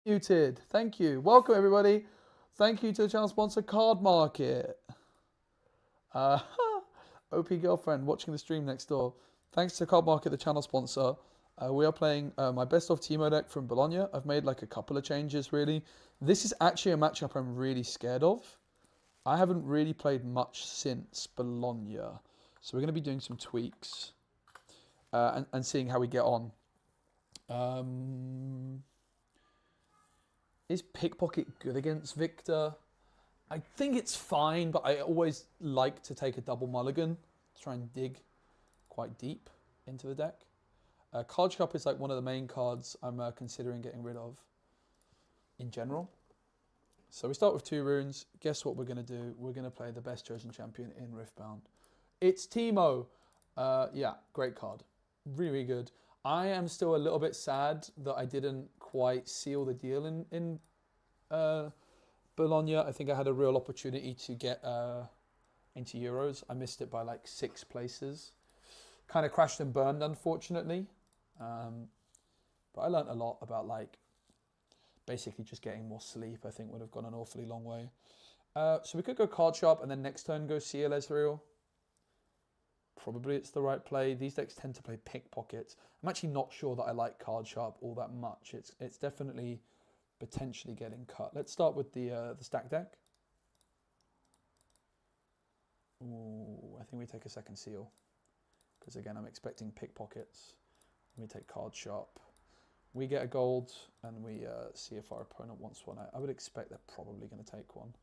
Muted. Thank you. Welcome, everybody. Thank you to the channel sponsor, Card Market. Uh, OP girlfriend watching the stream next door. Thanks to Card Market, the channel sponsor. We are playing my best of Teemo deck from Bologna. I've made like a couple of changes, really. This is actually a matchup I'm really scared of. I haven't really played much since Bologna. So we're going to be doing some tweaks and seeing how we get on. Is Pickpocket good against Victor? I think it's fine, but I always like to take a double Mulligan to try and dig quite deep into the deck. Card Shop is like one of the main cards I'm considering getting rid of in general. So we start with 2 runes. Guess what we're going to do? We're going to play the best chosen champion in Riftbound. It's Teemo. Yeah, great card. Really, really good. I am still a little bit sad that I didn't quite seal the deal in Bologna. I think I had a real opportunity to get into Euros. I missed it by like 6 places. Kind of crashed and burned, unfortunately. But I learned a lot about like basically just getting more sleep. I think would have gone an awfully long way. So we could go Card Sharp and then next turn go Seal Ezreal. Probably it's the right play. These decks tend to play Pickpockets. I'm actually not sure that I like Card Sharp all that much. It's definitely potentially getting cut. Let's start with the stack deck. Ooh, I think we take a second Seal. Because again, I'm expecting Pickpockets. We take Card Sharp. We get a gold and we see if our opponent wants one. I would expect they're probably going to take one.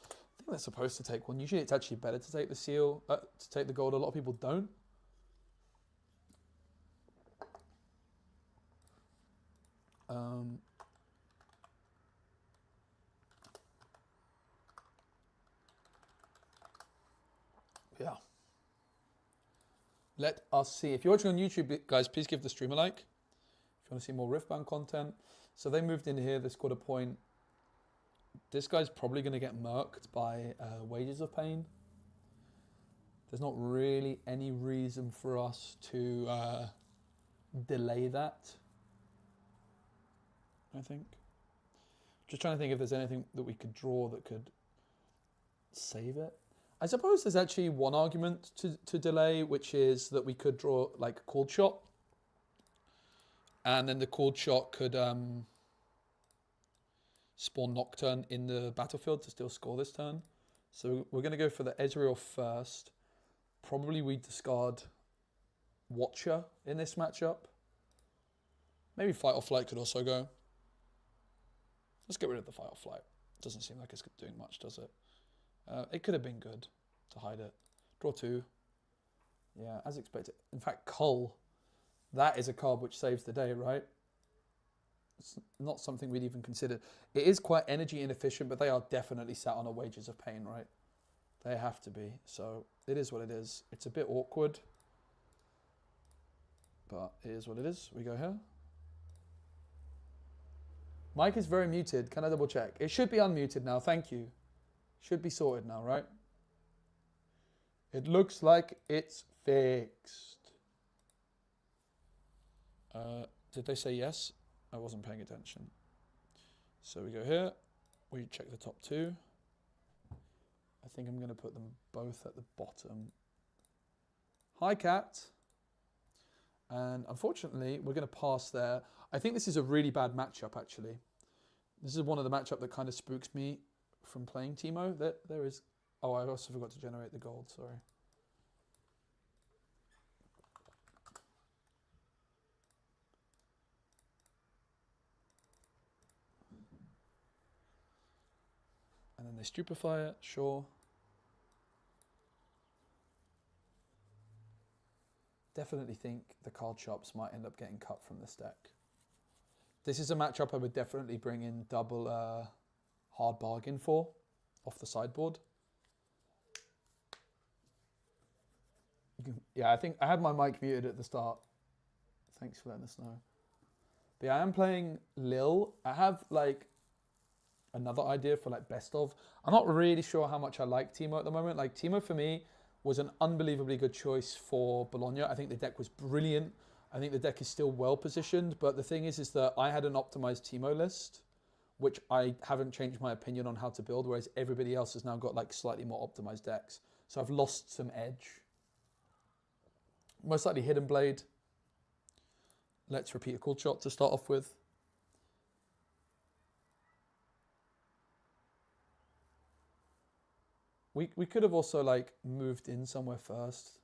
I think they're supposed to take one. Usually it's actually better to take the seal, to take the gold. A lot of people don't. Yeah. Let us see. If you're watching on YouTube, guys, please give the stream a like. If you want to see more Riftbound content. So they moved in here. They scored a point. This guy's probably going to get murked by Wages of Pain. There's not really any reason for us to delay that, I think. Just trying to think if there's anything that we could draw that could save it. I suppose there's actually one argument to delay, which is that we could draw like a cold shot. And then the cold shot could spawn Nocturne in the battlefield to still score this turn. So we're going to go for the Ezreal first. Probably we discard Watcher in this matchup. Maybe Fight or Flight could also go. Let's get rid of the Fight or Flight. Doesn't seem like it's doing much, does it? It could have been good to hide it. Draw 2. Yeah, as expected. In fact, Cull. That is a card which saves the day, right? It's not something we'd even consider. It is quite energy inefficient, but they are definitely sat on a Wages of Pain, right? They have to be. So it is what it is. It's a bit awkward, but it is what it is. We go here. Mic is very muted. Can I double check? It should be unmuted now. Thank you. Should be sorted now, right? It looks like it's fixed. Did they say yes? I wasn't paying attention. So we go here. We check the top 2. I think I'm going to put them both at the bottom. Hi, Cat. And unfortunately, we're going to pass there. I think this is a really bad matchup, actually. This is one of the matchup that kind of spooks me from playing Teemo. There is... Oh, I also forgot to generate the gold, sorry. And then they stupefy it, sure. Definitely think the card shops might end up getting cut from this deck. This is a matchup I would definitely bring in double hard bargain for off the sideboard. Yeah, I think I had my mic muted at the start. Thanks for letting us know. But yeah, I am playing Lille. I have like another idea for like best of. I'm not really sure how much I like Teemo at the moment. Like Teemo for me was an unbelievably good choice for Bologna. I think the deck was brilliant. I think the deck is still well positioned, but the thing is that I had an optimized Teemo list which I haven't changed my opinion on how to build, whereas everybody else has now got like slightly more optimized decks. So I've lost some edge. Most likely Hidden Blade. Let's repeat a cold shot to start off with. We could have also like moved in somewhere first.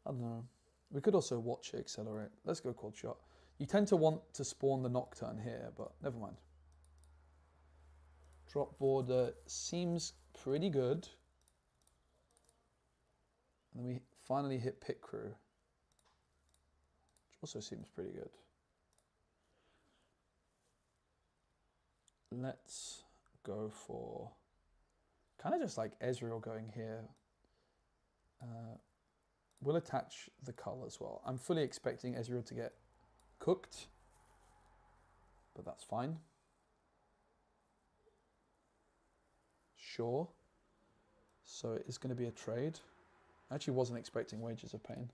I don't know. We could also watch it accelerate. Let's go cold shot. You tend to want to spawn the Nocturne here, but never mind. Drop border seems pretty good. And then we finally hit Pit Crew, which also seems pretty good. Let's go for kind of just like Ezreal going here. We'll attach the cull as well. I'm fully expecting Ezreal to get cooked, but that's fine. Sure. So it is going to be a trade. I actually wasn't expecting Wages of Pain.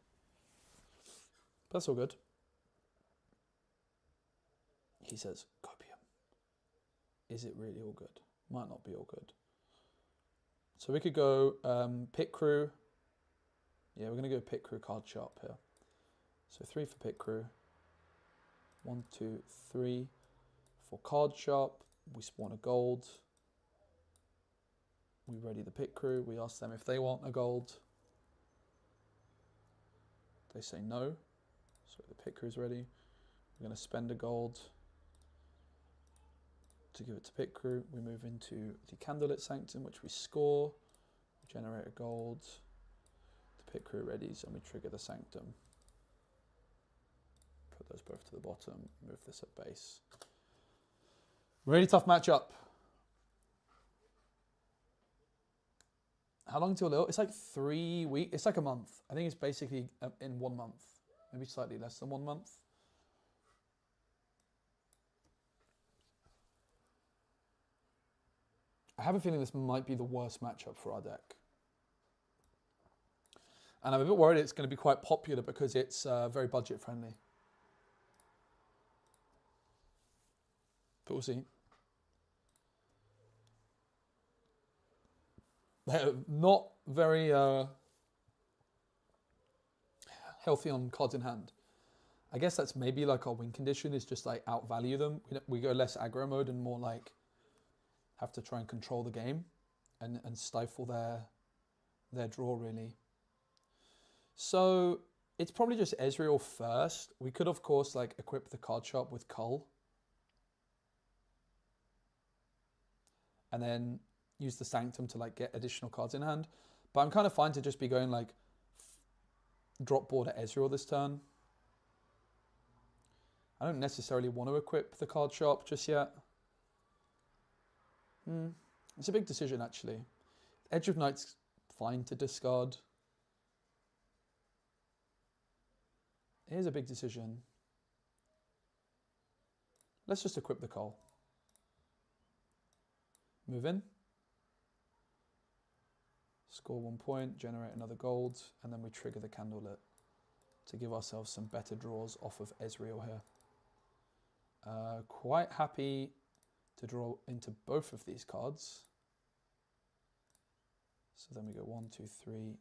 But that's all good. He says, Copium. Is it really all good? Might not be all good. So we could go Pit Crew. Yeah, we're going to go Pit Crew card sharp here. So 3 for Pit Crew. 1, 2, 3 for card sharp. We spawn a gold. We ready the Pit Crew. We ask them if they want a gold. They say no. So the Pit Crew is ready. We're going to spend a gold to give it to Pit Crew. We move into the Candlelit Sanctum, which we score. We generate a gold. The Pit Crew readies, and we trigger the Sanctum. Put those both to the bottom. Move this at base. Really tough matchup. How long till Lille? It's like 3 weeks. It's like a month. I think it's basically in 1 month. Maybe slightly less than 1 month. I have a feeling this might be the worst matchup for our deck. And I'm a bit worried it's going to be quite popular because it's very budget friendly. But we'll see. They're not very healthy on cards in hand. I guess that's maybe like our win condition is just like outvalue them. We go less aggro mode and more like have to try and control the game and stifle their draw really. So it's probably just Ezreal first. We could of course like equip the card shop with Cull. And then use the Sanctum to like get additional cards in hand. But I'm kind of fine to just be going like drop border Ezreal this turn. I don't necessarily want to equip the card shop just yet. It's a big decision actually. Edge of Night's fine to discard. It is a big decision. Let's just equip the Cull. Move in. Score 1 point, generate another gold, and then we trigger the Candlelit to give ourselves some better draws off of Ezreal here. Quite happy to draw into both of these cards. So then we go 1, 2, 3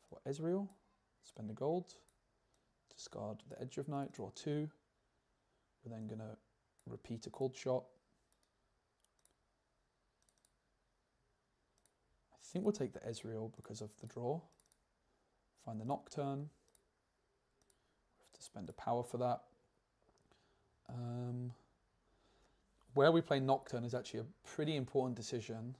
for Ezreal. Spend a gold. Discard the Edge of Night, draw 2. We're then going to repeat a cold shot. I think we'll take the Ezreal because of the draw. Find the Nocturne. We have to spend a power for that. Where we play Nocturne is actually a pretty important decision.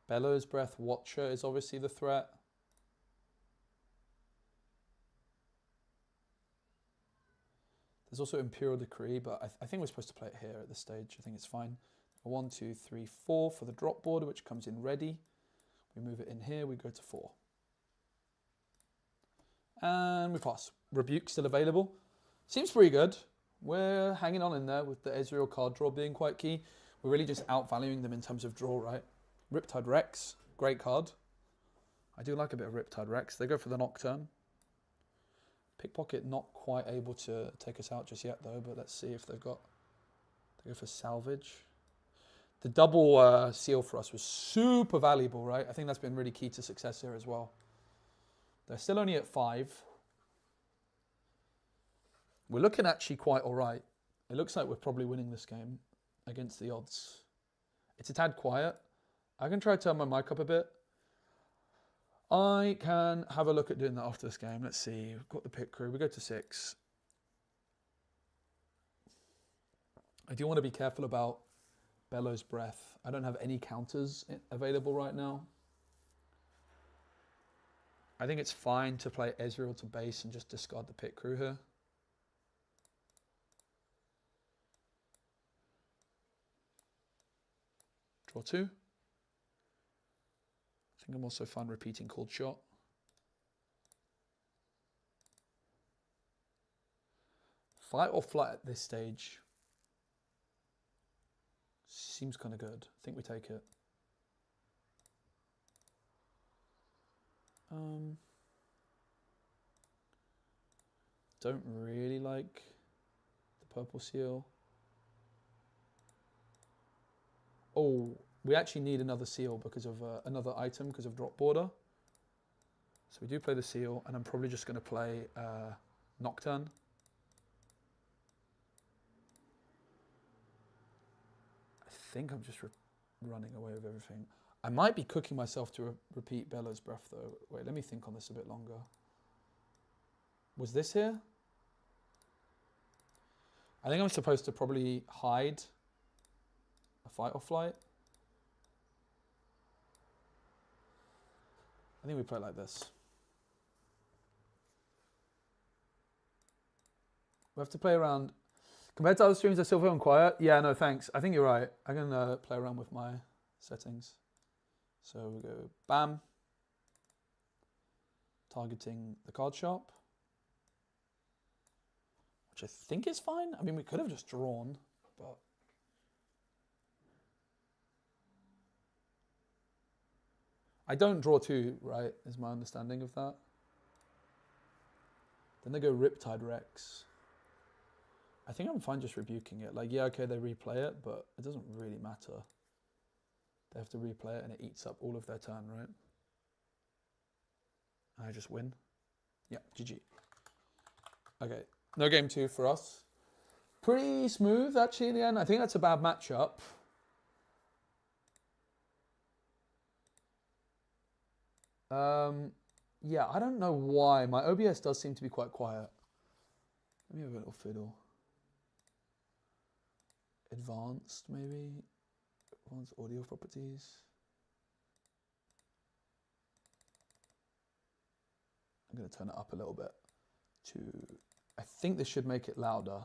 Bellows Breath Watcher is obviously the threat. There's also Imperial Decree, but I think we're supposed to play it here at this stage. I think it's fine. 1, 2, 3, 4 for the drop border, which comes in ready. We move it in here, we go to 4. And we pass. Rebuke still available. Seems pretty good. We're hanging on in there with the Ezreal card draw being quite key. We're really just outvaluing them in terms of draw, right? Riptide Rex, great card. I do like a bit of Riptide Rex. They go for the Nocturne. Pickpocket not quite able to take us out just yet though, but let's see if they've got, they go for salvage. The double seal for us was super valuable, right? I think that's been really key to success here as well. They're still only at 5. We're looking actually quite all right. It looks like we're probably winning this game against the odds. It's a tad quiet. I can try to turn my mic up a bit. I can have a look at doing that after this game. Let's see. We've got the pit crew. We go to 6. I do want to be careful about Bellows Breath. I don't have any counters available right now. I think it's fine to play Ezreal to base and just discard the pit crew here. Draw 2. I think I'm also fine repeating Cold Shot. Fight or flight at this stage seems kind of good. I think we take it. Don't really like the purple seal. Oh, we actually need another seal because of another item because of drop border. So we do play the seal, and I'm probably just going to play Nocturne. I think I'm just running away with everything. I might be cooking myself to repeat Bellows Breath though. Wait, let me think on this a bit longer. Was this here? I think I'm supposed to probably hide a fight or flight. I think we play it like this. We have to play around. Compared to other streams, I still feel quiet. Yeah, no, thanks. I think you're right. I can play around with my settings. So we go bam. Targeting the card shop. Which I think is fine. I mean, we could have just drawn, but... I don't draw 2, right, is my understanding of that. Then they go Riptide Rex. I think I'm fine just rebuking it. Like, yeah, okay, they replay it, but it doesn't really matter. They have to replay it and it eats up all of their turn, right? And I just win. Yeah, GG. Okay, no game 2 for us. Pretty smooth, actually, in the end. I think that's a bad matchup. Yeah, I don't know why. My OBS does seem to be quite quiet. Let me have a little fiddle. Advanced, maybe? Advanced audio properties. I'm going to turn it up a little bit to... I think this should make it louder.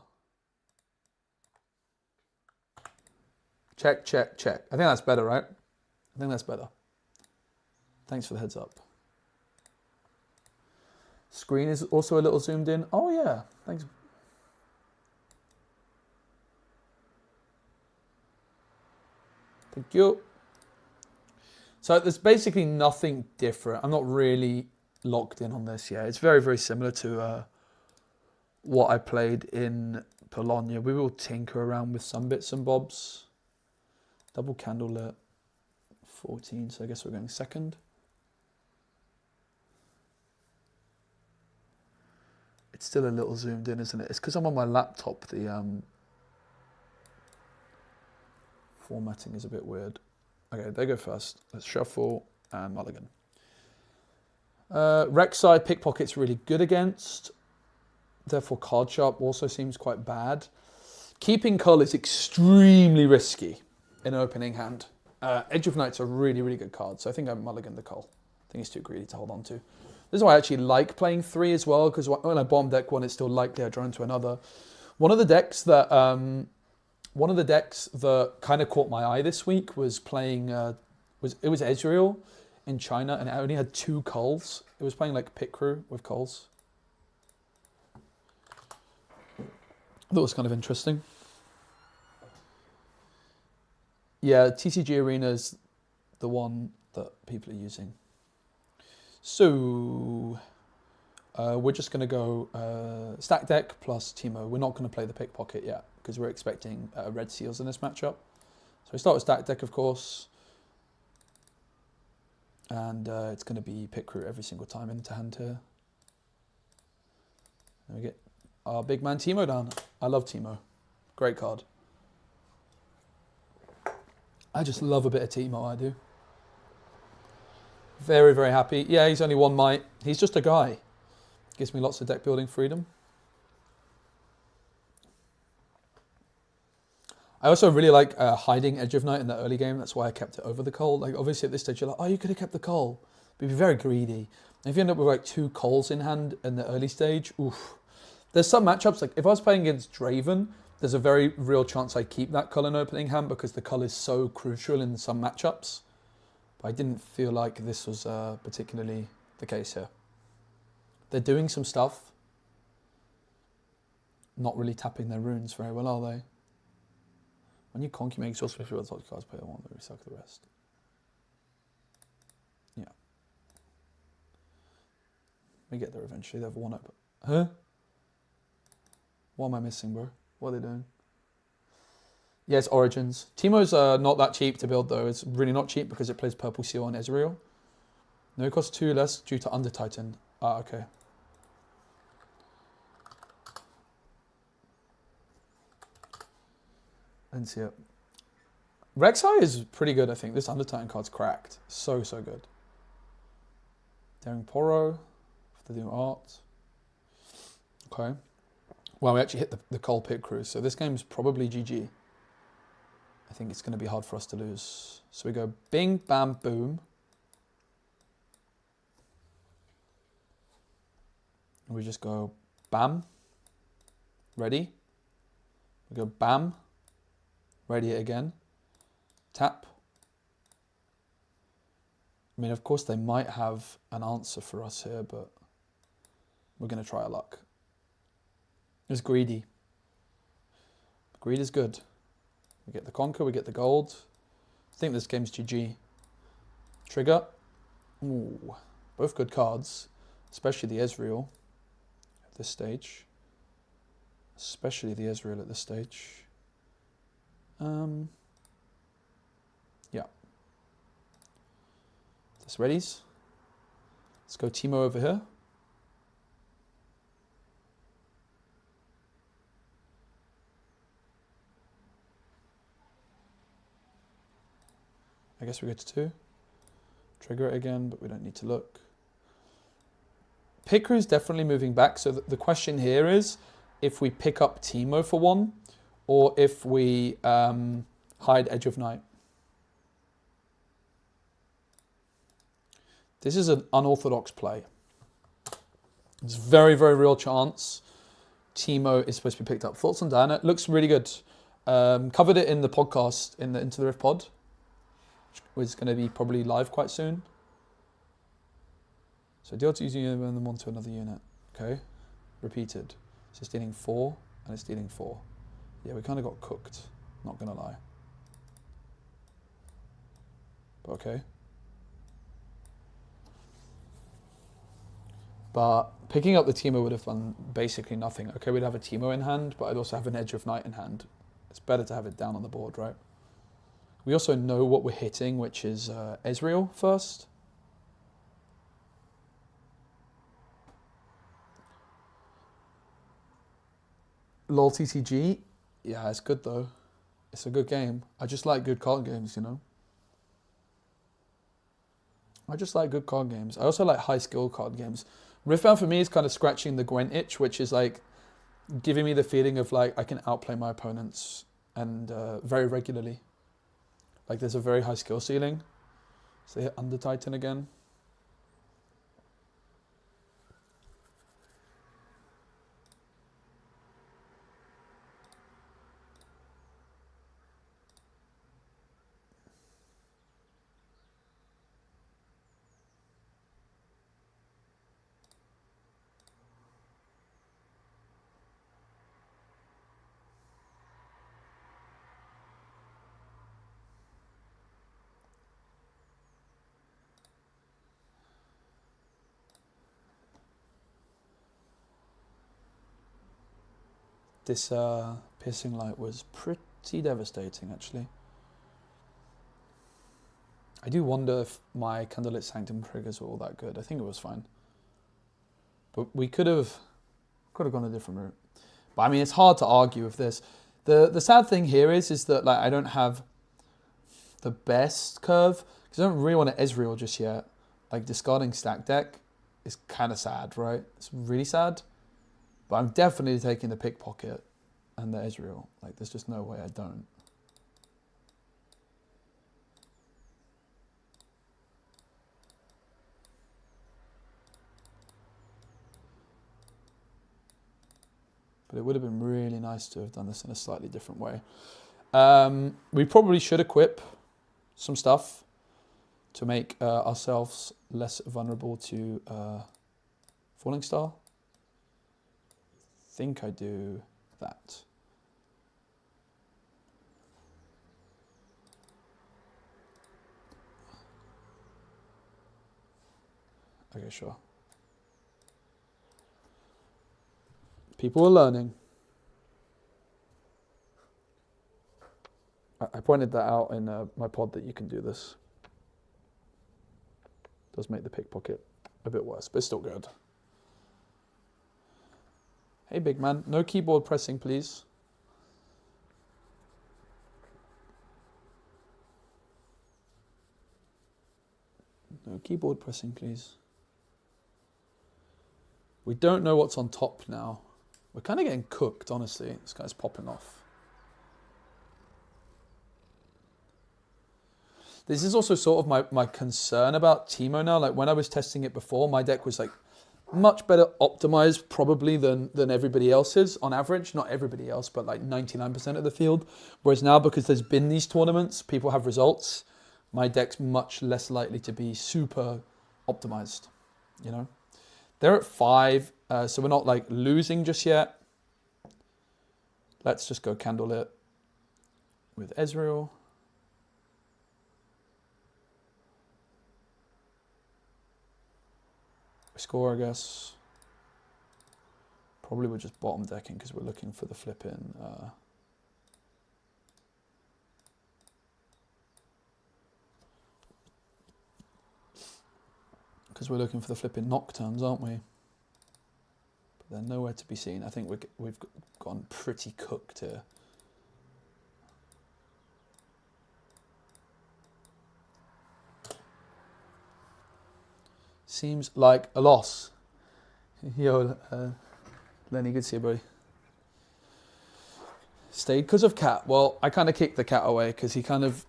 Check, check, check. I think that's better, right? I think that's better. Thanks for the heads up. Screen is also a little zoomed in. Oh yeah, thanks. Thank you. So there's basically nothing different. I'm not really locked in on this yet. It's very, very similar to what I played in Bologna. We will tinker around with some bits and bobs. Double candlelit, 14, so I guess we're going second. It's still a little zoomed in, isn't it? It's because I'm on my laptop. The formatting is a bit weird. Okay, they go first. Let's shuffle and mulligan. Rek'Sai, Pickpocket's really good against. Therefore, card sharp also seems quite bad. Keeping Cull is extremely risky in an opening hand. Edge of Night's a really, really good card, so I think I mulligan the Cull. I think it's too greedy to hold on to. This is why I actually like playing 3 as well, because when I bomb deck one, it's still likely I draw into another. One of the decks that kind of caught my eye this week was playing it was Ezreal in China, and it only had 2 culls. It was playing like pit crew with culls. I thought it was kind of interesting. Yeah, TCG Arena is the one that people are using. So, We're just going to go stack deck plus Teemo. We're not going to play the pickpocket yet because we're expecting red seals in this matchup. So we start with stack deck, of course. And it's going to be pit crew every single time into hand here. And we get our big man Teemo down. I love Teemo. Great card. I just love a bit of Teemo, I do. Very, very happy. Yeah, he's only 1 might. He's just a guy. Gives me lots of deck building freedom. I also really like hiding Edge of Night in the early game. That's why I kept it over the Coal. Like, obviously at this stage you're like, oh, you could have kept the Coal. But you're very greedy. And if you end up with like 2 Coals in hand in the early stage, oof. There's some matchups, like if I was playing against Draven, there's a very real chance I keep that Cull in opening hand because the Cull is so crucial in some matchups. But I didn't feel like this was particularly the case here. They're doing some stuff. Not really tapping their runes very well, are they? When you conk, you make exhaust if you want to cards play one, but recycle the rest. Yeah. We get there eventually. They have 1 up. Huh? What am I missing, bro? What are they doing? Yeah, it's Origins. Teemo's not that cheap to build, though. It's really not cheap because it plays Purple Seal on Ezreal. No, it costs 2 less due to Under Titan. Ah, okay. Didn't see it. Rek'Sai is pretty good, I think. This Under Titan card's cracked. So, so good. Daring Poro for the new art. Okay. Well, we actually hit the Coal Pit Crew, so this game's probably GG. I think it's going to be hard for us to lose. So we go bing, bam, boom. We just go bam, ready. We go bam, ready it again. Tap. I mean, of course, they might have an answer for us here, but we're going to try our luck. It's greedy. Greed is good. We get the Conquer, we get the gold. I think this game's GG. Trigger. Ooh, both good cards, especially the Ezreal at this stage. Especially the Ezreal at this stage. Yeah. This readies. Let's go Teemo over here. I guess we go to 2. Trigger it again, but we don't need to look. Pit Crew is definitely moving back. So the question here is if we pick up Teemo for 1 or if we hide Edge of Night. This is an unorthodox play. It's a very, very real chance Teemo is supposed to be picked up. Thoughts on Diana? It looks really good. Covered it in the podcast, in the Into the Rift pod. Which is going to be probably live quite soon. So deal to using unit and then 1 to another unit. Okay. Repeated. So it's dealing 4 and it's dealing 4. Yeah, we kind of got cooked. Not going to lie. But okay. But picking up the Teemo would have done basically nothing. Okay, we'd have a Teemo in hand, but I'd also have an Edge of Night in hand. It's better to have it down on the board, right? We also know what we're hitting, which is Ezreal first. LoL TCG, yeah, it's good though. It's a good game. I just like good card games, you know. I just like good card games. I also like high skill card games. Riftbound for me is kind of scratching the Gwent itch, which is like giving me the feeling of like I can outplay my opponents and very regularly. Like there's a very high skill ceiling. So they hit Under Titan again. This piercing light was pretty devastating, actually. I do wonder if my Candlelit Sanctum triggers were all that good. I think it was fine. But we could have gone a different route. But I mean, it's hard to argue with this. The sad thing here is that like I don't have the best curve, because I don't really want to Ezreal just yet. Like discarding stack deck is kind of sad, right? It's really sad. But I'm definitely taking the Pickpocket and the Ezreal. Like there's just no way I don't. But it would have been really nice to have done this in a slightly different way. We probably should equip some stuff to make ourselves less vulnerable to Falling Star. I think I do that. Okay, sure. People are learning. I pointed that out in my pod that you can do this. Does make the Pickpocket a bit worse, but it's still good. Hey, big man. No keyboard pressing, please. No keyboard pressing, please. We don't know what's on top now. We're kind of getting cooked, honestly. This guy's popping off. This is also sort of my concern about Teemo now. Like when I was testing it before, my deck was like much better optimized probably than everybody else's on average. Not everybody else, but like 99% of the field. Whereas now, because there's been these tournaments, people have results. My deck's much less likely to be super optimized, you know? They're at 5, so we're not like losing just yet. Let's just go Candlelit with Ezreal. We score, I guess. Probably we're just bottom decking because we're looking for the flip-in. Because we're looking for the flipping Nocturnes, aren't we? But they're nowhere to be seen. I think we've gone pretty cooked here. Seems like a loss. Yo, Lenny, good to see you, buddy. Stayed because of Cat. Well, I kind of kicked the cat away because he kind of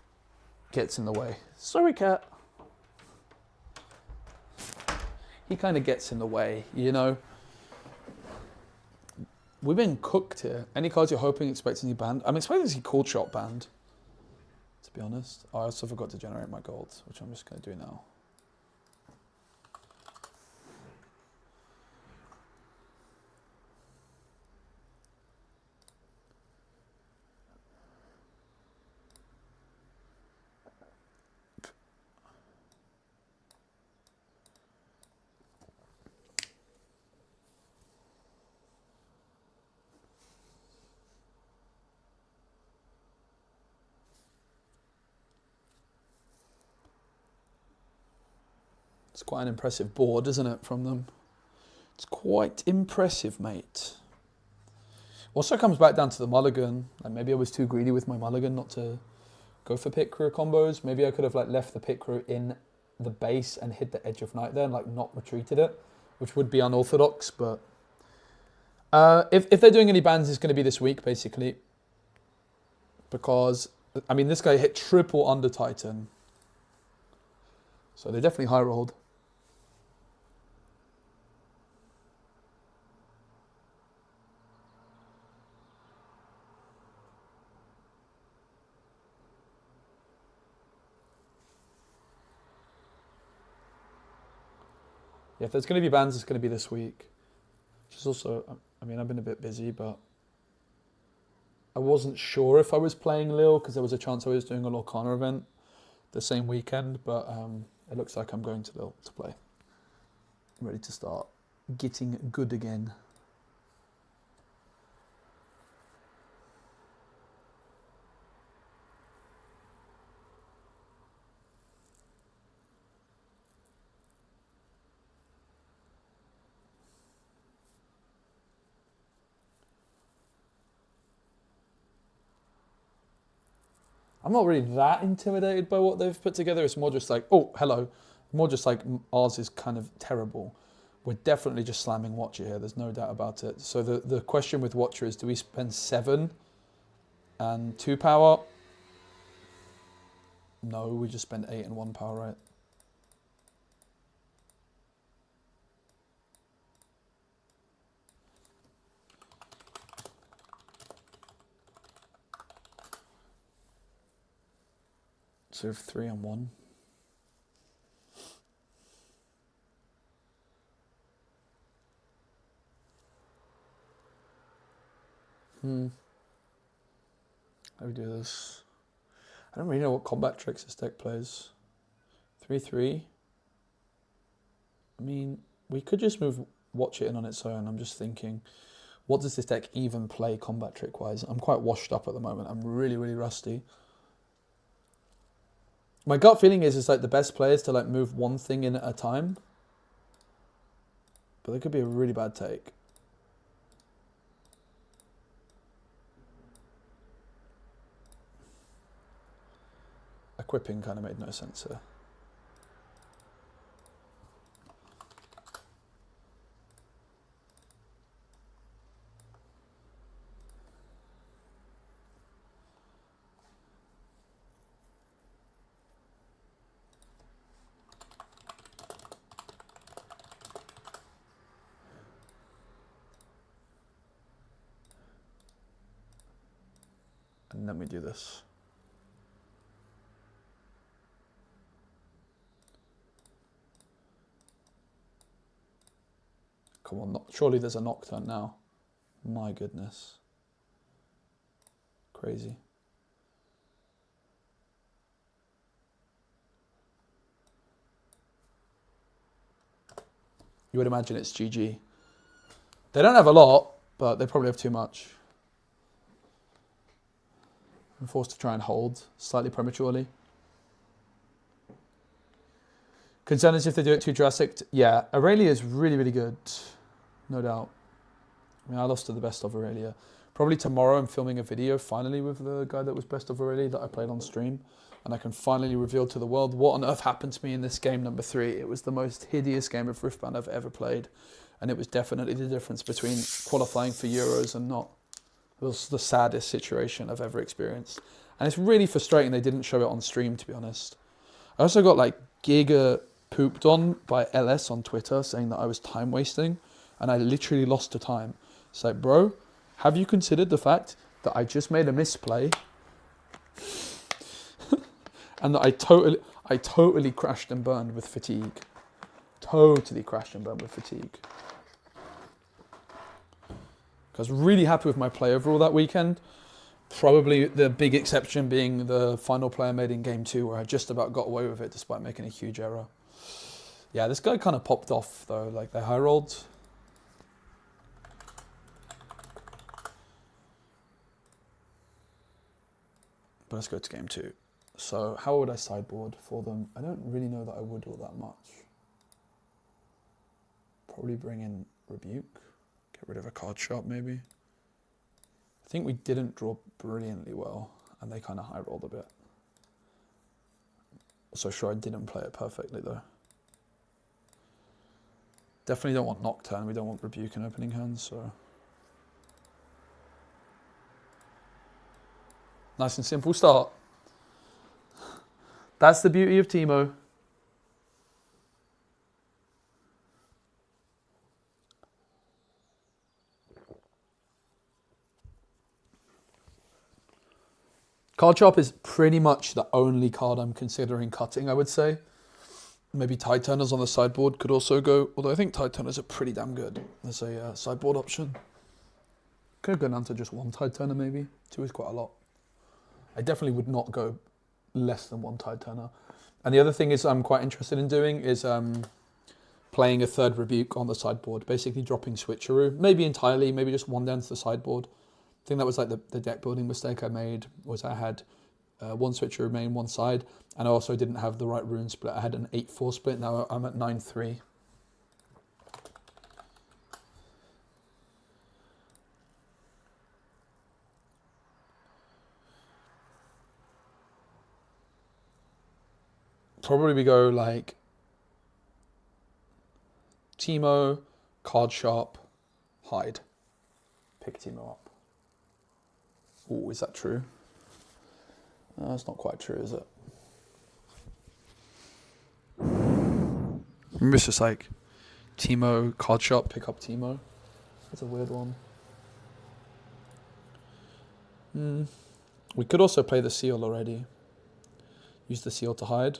gets in the way. Sorry, Cat. He kind of gets in the way, you know. We've been cooked here. Any cards you're hoping, expecting you banned? I'm expecting to see Cold Shot banned, to be honest. I also forgot to generate my gold, which I'm just going to do now. It's quite an impressive board, isn't it, from them? It's quite impressive, mate. Also comes back down to the Mulligan. Like maybe I was too greedy with my Mulligan not to go for pit crew combos. Maybe I could have like left the pit crew in the base and hit the Edge of Night there and like not retreated it, which would be unorthodox. But if they're doing any bans, it's going to be this week, basically. Because, I mean, this guy hit triple under Titan. So they definitely high rolled. Yeah, if there's going to be bans, it's going to be this week. Which is also, I mean, I've been a bit busy, but I wasn't sure if I was playing Lille because there was a chance I was doing a Lorcana event the same weekend, but it looks like I'm going to Lille to play. I'm ready to start getting good again. I'm not really that intimidated by what they've put together. It's more just like, oh, hello. More just like ours is kind of terrible. We're definitely just slamming Watcher here. There's no doubt about it. So the question with Watcher is, do we spend 7 and 2 power? No, we just spend 8 and 1 power, right? So 3 and 1. How do we do this? I don't really know what combat tricks this deck plays. 3-3. I mean, we could just move Watch It in on its own. I'm just thinking, what does this deck even play combat trick wise? I'm quite washed up at the moment. I'm really, really rusty. My gut feeling is like the best players to like move one thing in at a time. But there could be a really bad take. Equipping kind of made no sense here. And then we do this. Come on, surely there's a Nocturne now. My goodness. Crazy. You would imagine it's GG. They don't have a lot, but they probably have too much. I'm forced to try and hold slightly prematurely. Concern is if they do it too drastic. Yeah, Aurelia is really, really good. No doubt. I mean, I lost to the best of Aurelia. Probably tomorrow I'm filming a video finally with the guy that was best of Aurelia that I played on stream. And I can finally reveal to the world what on earth happened to me in this game number 3. It was the most hideous game of Riftbound I've ever played. And it was definitely the difference between qualifying for Euros and not. It was the saddest situation I've ever experienced. And it's really frustrating they didn't show it on stream, to be honest. I also got like giga pooped on by LS on Twitter saying that I was time wasting. And I literally lost to time. It's like, bro, have you considered the fact that I just made a misplay and that I totally crashed and burned with fatigue. Totally crashed and burned with fatigue. I was really happy with my play overall that weekend. Probably the big exception being the final play I made in game 2 where I just about got away with it despite making a huge error. Yeah, this guy kind of popped off though, like they high rolled. But let's go to game 2. So how would I sideboard for them? I don't really know that I would all that much. Probably bring in Rebuke. Get rid of a card shop maybe. I think we didn't draw brilliantly well and they kind of high rolled a bit. Also sure I didn't play it perfectly though. Definitely don't want Nocturne, we don't want Rebuke in opening hands, so. Nice and simple start. That's the beauty of Teemo. Card Sharp is pretty much the only card I'm considering cutting, I would say. Maybe Tide Turners on the sideboard could also go, although I think Tide Turners are pretty damn good as a sideboard option. Could have gone down to just 1 Tide Turner maybe. 2 is quite a lot. I definitely would not go less than 1 Tide Turner. And the other thing is I'm quite interested in doing is playing a 3rd Rebuke on the sideboard, basically dropping Switcheroo, maybe entirely, maybe just 1 down to the sideboard. I think that was like the deck building mistake I made, was I had 1 Switcheroo main, 1 side, and I also didn't have the right rune split. I had an 8-4 split, now I'm at 9-3. probably we go like Teemo, card shop, hide. Pick Teemo up. Oh, is that true? No, that's not quite true, is it? Maybe it's just like Teemo, card shop, pick up Teemo. That's a weird one. We could also play the seal already. Use the seal to hide.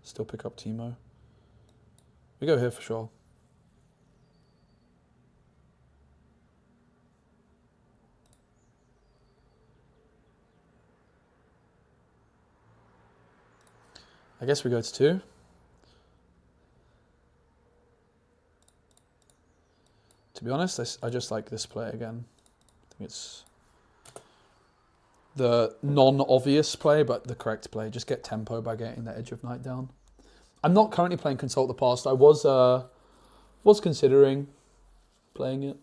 Still pick up Teemo. We go here for sure. I guess we go to 2. To be honest, I just like this play again. I think it's the non-obvious play, but the correct play. Just get tempo by getting the edge of knight down. I'm not currently playing Consult the Past. I was considering playing it.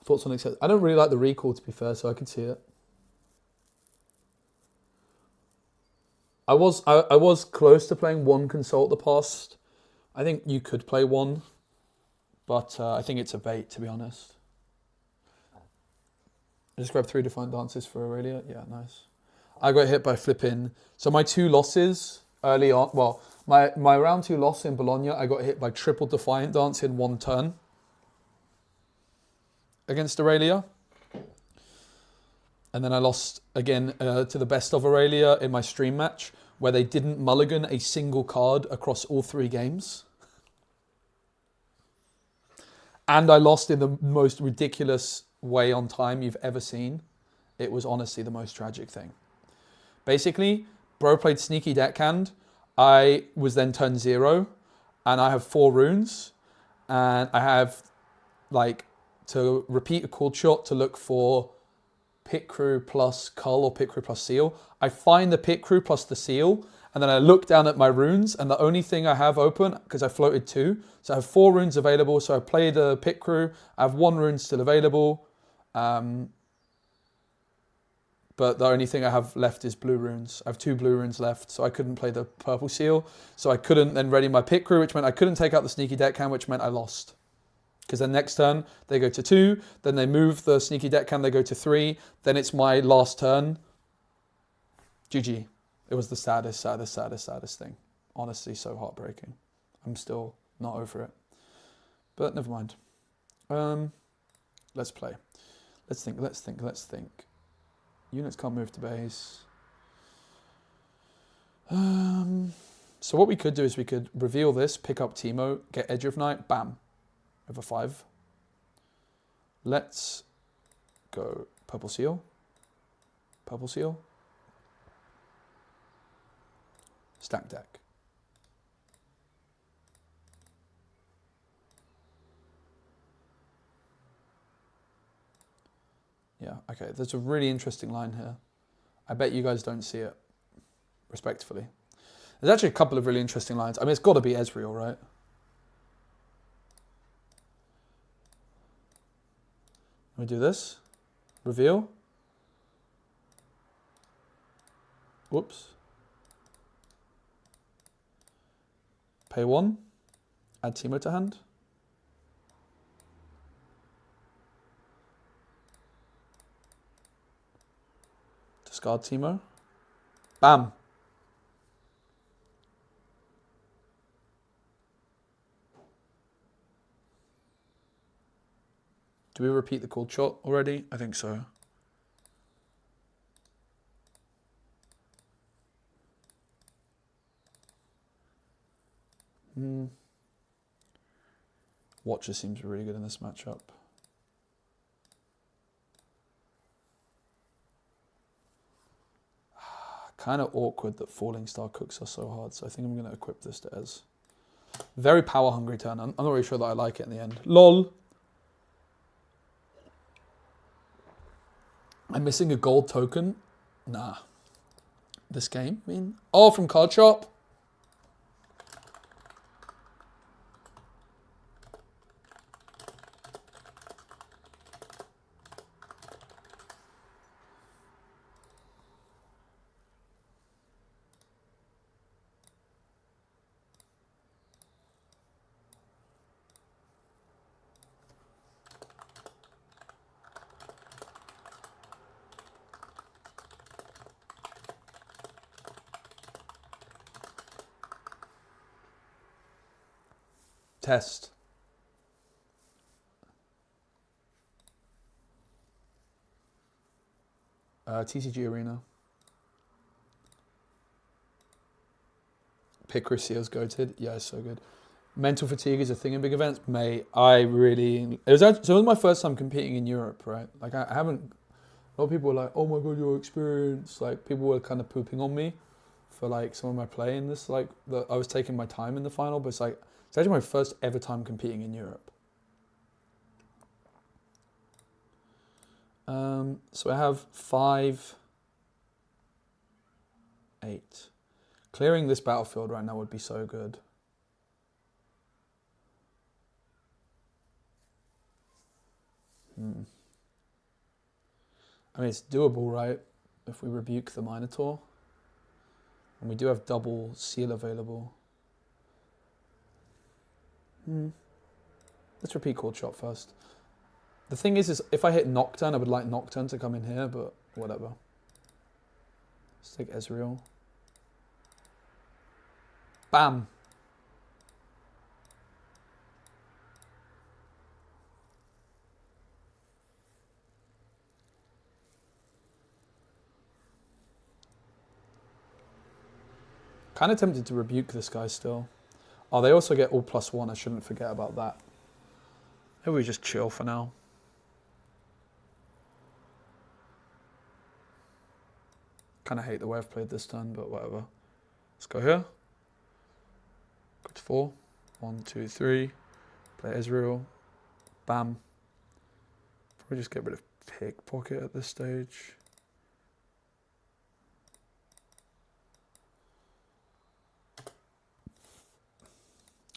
Thoughts on accept? I don't really like the recall, to be fair, so I can see it. I was close to playing 1 Consult the Past. I think you could play 1, but I think it's a bait, to be honest. I just grabbed 3 defiant dances for Aurelia. Yeah, nice. I got hit by flipping. So my 2 losses early on, well, my round 2 loss in Bologna, I got hit by triple defiant dance in 1 turn against Aurelia. And then I lost again to the best of Aurelia in my stream match, where they didn't mulligan a single card across all 3 games. And I lost in the most ridiculous way on time you've ever seen. It was honestly the most tragic thing. Basically, bro played sneaky deckhand. I was then turn 0, and I have 4 runes, and I have like to repeat a cold shot to look for pit crew plus cull or pit crew plus seal. I find the pit crew plus the seal, and then I look down at my runes, and the only thing I have open, because I floated 2, so I have 4 runes available, so I play the pit crew, I have 1 rune still available, but the only thing I have left is blue runes. I have 2 blue runes left, so I couldn't play the purple seal, so I couldn't then ready my pit crew, which meant I couldn't take out the sneaky deckhand, which meant I lost. Because then next turn, they go to 2, then they move the sneaky deckhand, they go to 3, then it's my last turn. GG. It was the saddest thing. Honestly, so heartbreaking. I'm still not over it. But never mind. Let's play. Let's think. Units can't move to base. So what we could do is we could reveal this, pick up Teemo, get Edge of Knight, bam. Over 5. Let's go purple seal. Purple seal. Stack deck. Yeah, okay. There's a really interesting line here. I bet you guys don't see it, respectfully. There's actually a couple of really interesting lines. I mean, it's got to be Ezreal, right? We do this. Reveal. Whoops. Pay 1. Add Teemo to hand. Discard Teemo. Bam. Do we repeat the cold shot already? I think so. Watcher seems really good in this matchup. Kind of awkward that Falling Star cooks are so hard, so I think I'm going to equip this to Ez. Very power hungry turn. I'm not really sure that I like it in the end. LOL. I'm missing a gold token. Nah. This game, I mean. Oh, from Card Shop. Test. TCG Arena. Picroseal's goated. Yeah, it's so good. Mental fatigue is a thing in big events. Mate, it was my first time competing in Europe, right? Like I haven't, a lot of people were like, oh my God, your experience. Like people were kind of pooping on me for like some of my play in this, like I was taking my time in the final, but it's actually my first ever time competing in Europe. So I have 5, 8. Clearing this battlefield right now would be so good. I mean, it's doable, right? If we rebuke the Minotaur. And we do have double seal available. Let's repeat Cold Shot first. The thing is if I hit Nocturne, I would like Nocturne to come in here, but whatever. Let's take Ezreal. Bam. Kind of tempted to rebuke this guy still. Oh, they also get all +1. I shouldn't forget about that. Maybe we just chill for now. Kind of hate the way I've played this turn, but whatever. Let's go here. Go to 4. 1, 2, 3. Play Israel. Bam. Probably just get rid of Pickpocket at this stage.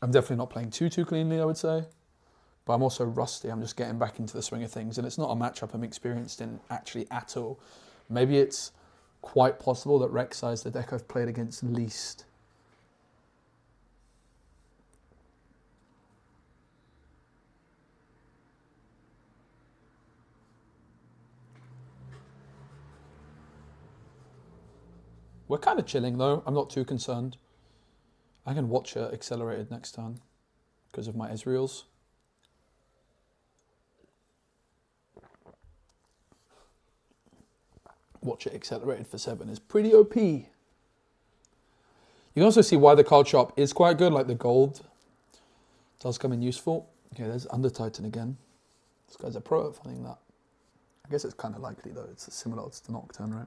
I'm definitely not playing too cleanly, I would say. But I'm also rusty. I'm just getting back into the swing of things. And it's not a matchup I'm experienced in actually at all. Maybe it's quite possible that Rek'Sai is the deck I've played against least. We're kind of chilling though. I'm not too concerned. I can watch it accelerated next turn because of my Ezreals. Watch it accelerated for 7 is pretty OP. You can also see why the card shop is quite good, like the gold does come in useful. Okay, there's Under Titan again. This guy's a pro at finding that. I guess it's kind of likely though. It's similar odds to Nocturne, right?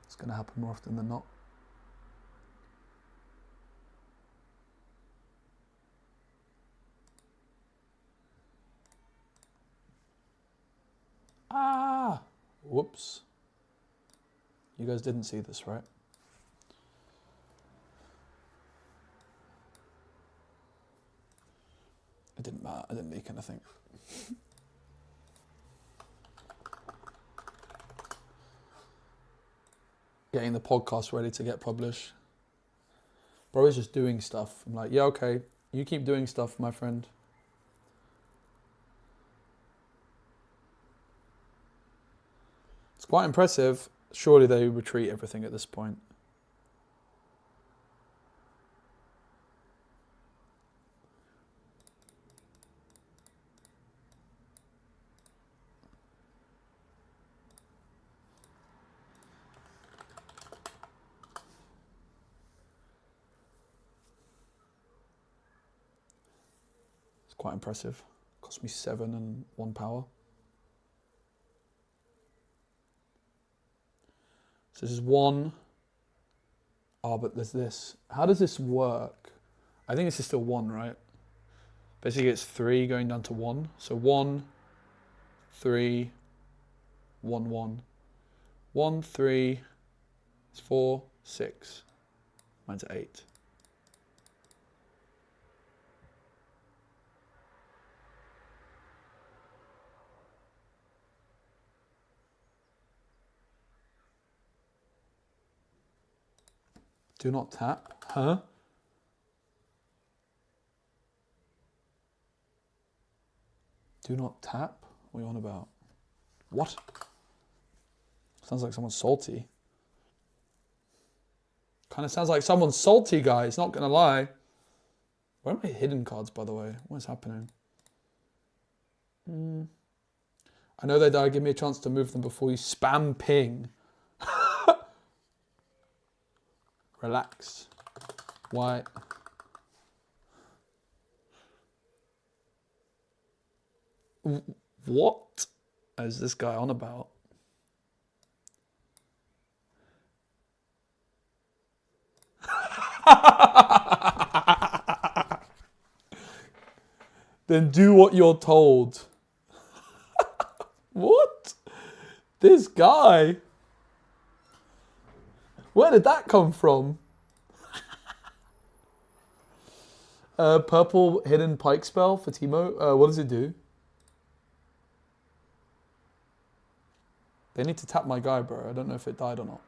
It's going to happen more often than not. Ah! Whoops. You guys didn't see this, right? It didn't matter. I didn't leak anything. Getting the podcast ready to get published. Bro is just doing stuff. I'm like, yeah, okay. You keep doing stuff, my friend. It's quite impressive. Surely they retreat everything at this point. It's quite impressive. Cost me 7 and 1 power. So this is 1. Oh, but there's this. How does this work? I think this is still 1, right? Basically it's 3 going down to 1. So 1, 3, 1, 1. 1, 3, it's 4, 6. Mine's 8. Do not tap. Huh? Do not tap? What are you on about? What? Sounds like someone's salty. Kind of sounds like someone's salty, guys. Not gonna lie. Where are my hidden cards, by the way? What is happening? I know they die. Give me a chance to move them before you spam ping. Relax. Why? What is this guy on about? Then do what you're told. What? This guy? Where did that come from? Purple hidden pike spell for Teemo. What does it do? They need to tap my guy, bro. I don't know if it died or not.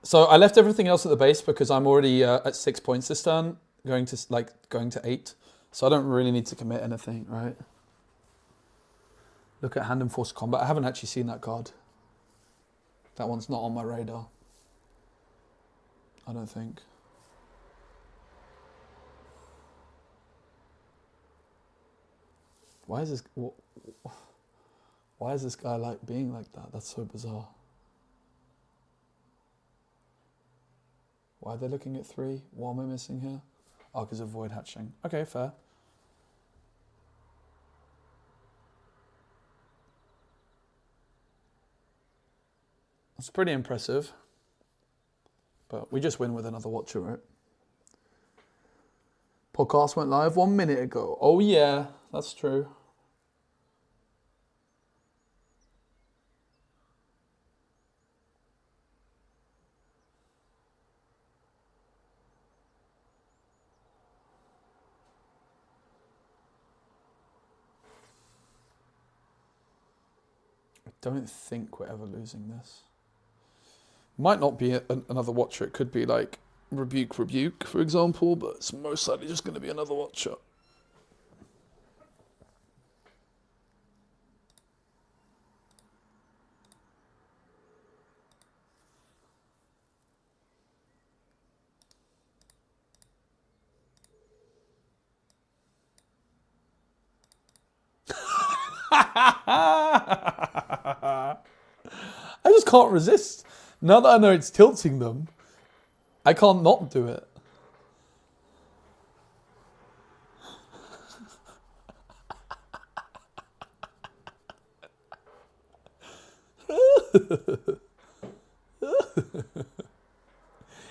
So I left everything else at the base because I'm already at 6 points this turn, going to 8. So I don't really need to commit anything, right? Look at hand and force combat. I haven't actually seen that card. That one's not on my radar. I don't think. Why is this guy like being like that? That's so bizarre. Why are they looking at 3? What am I missing here? Oh, because of void hatching. Okay, fair. That's pretty impressive. But we just win with another watcher, right? Podcast went live 1 minute ago. Oh yeah, that's true. I don't think we're ever losing this. Might not be another watcher. It could be like rebuke, for example, but it's most likely just going to be another watcher. I just can't resist. Now that I know it's tilting them, I can't not do it.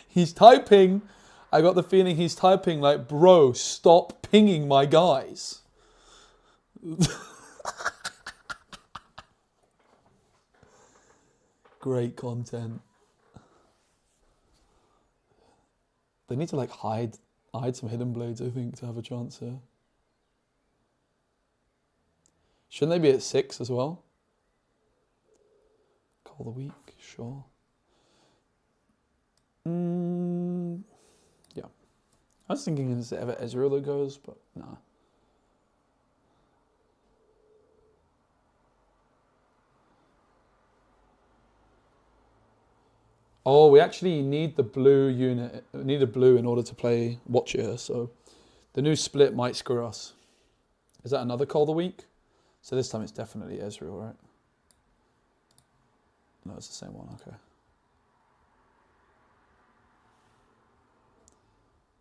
He's typing. I got the feeling he's typing like, bro, stop pinging my guys. Great content. They need to like hide some hidden blades, I think, to have a chance here. Shouldn't they be at 6 as well? Call the week, sure. Yeah. I was thinking is it ever Ezreal that goes, but nah. Oh, we actually need the blue unit. We need a blue in order to play Watcher, so the new split might screw us. Is that another Call the Week? So this time it's definitely Ezreal, right? No, it's the same one,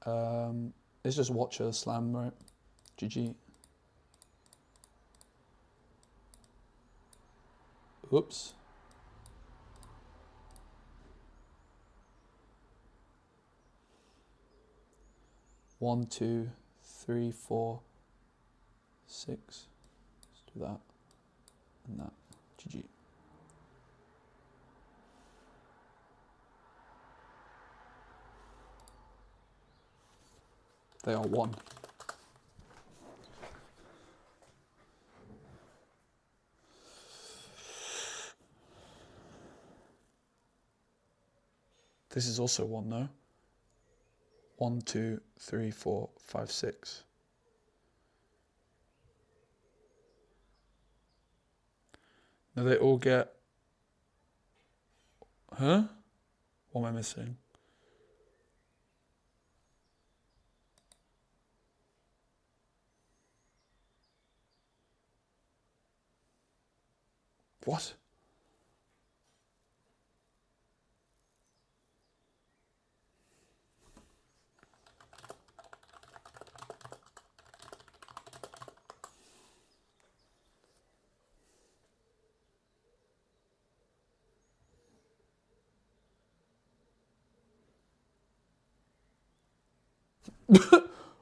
okay. It's just Watcher, Slam, right? GG. Oops. One, 2, 3, 4, 6. Let's do that and that. GG. They are 1. This is also 1, no? 1, 2, 3, 4, 5, 6. No, they all get... Huh? What am I missing? What?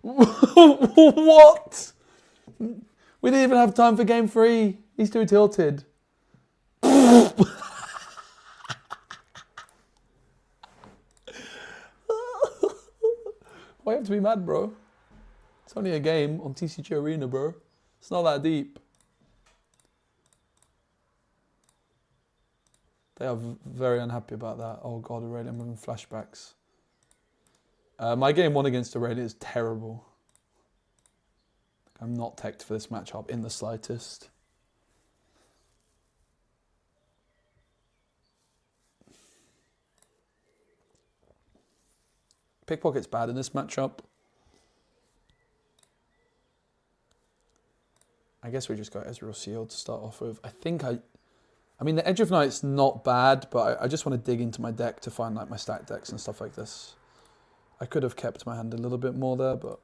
What? We didn't even have time for game 3. He's too tilted. Why you have to be mad, bro? It's only a game on TCG Arena, bro. It's not that deep. They are very unhappy about that. Oh god, Aurelia, I'm having flashbacks. My game 1 against Aurelia is terrible. I'm not teched for this matchup in the slightest. Pickpocket's bad in this matchup. I guess we just got Ezreal Seal to start off with. I mean, the Edge of Night's not bad, but I just want to dig into my deck to find like my stack decks and stuff like this. I could have kept my hand a little bit more there, but...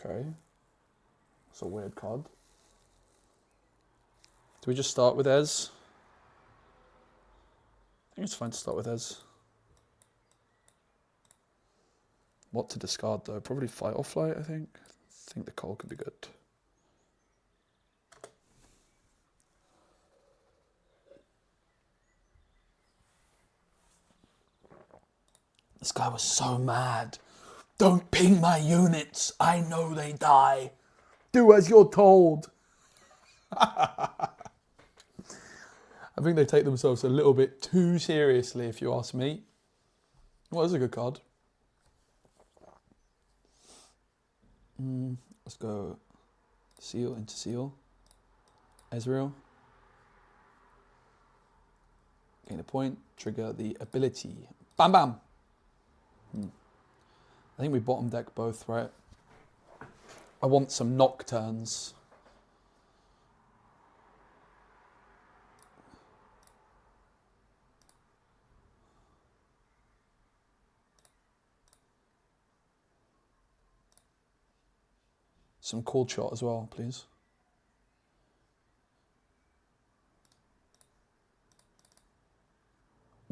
Okay. That's a weird card. Do we just start with Ez? I think it's fine to start with Ez. What to discard though? Probably Fight or Flight, I think. I think the Cull could be good. This guy was so mad. Don't ping my units. I know they die. Do as you're told. I think they take themselves a little bit too seriously, if you ask me. Well, that's a good card. Let's go Seal into Seal. Ezreal. Gain a point. Trigger the ability. Bam, bam. I think we bottom deck both, right? I want some Nocturnes. Some cold shot as well, please.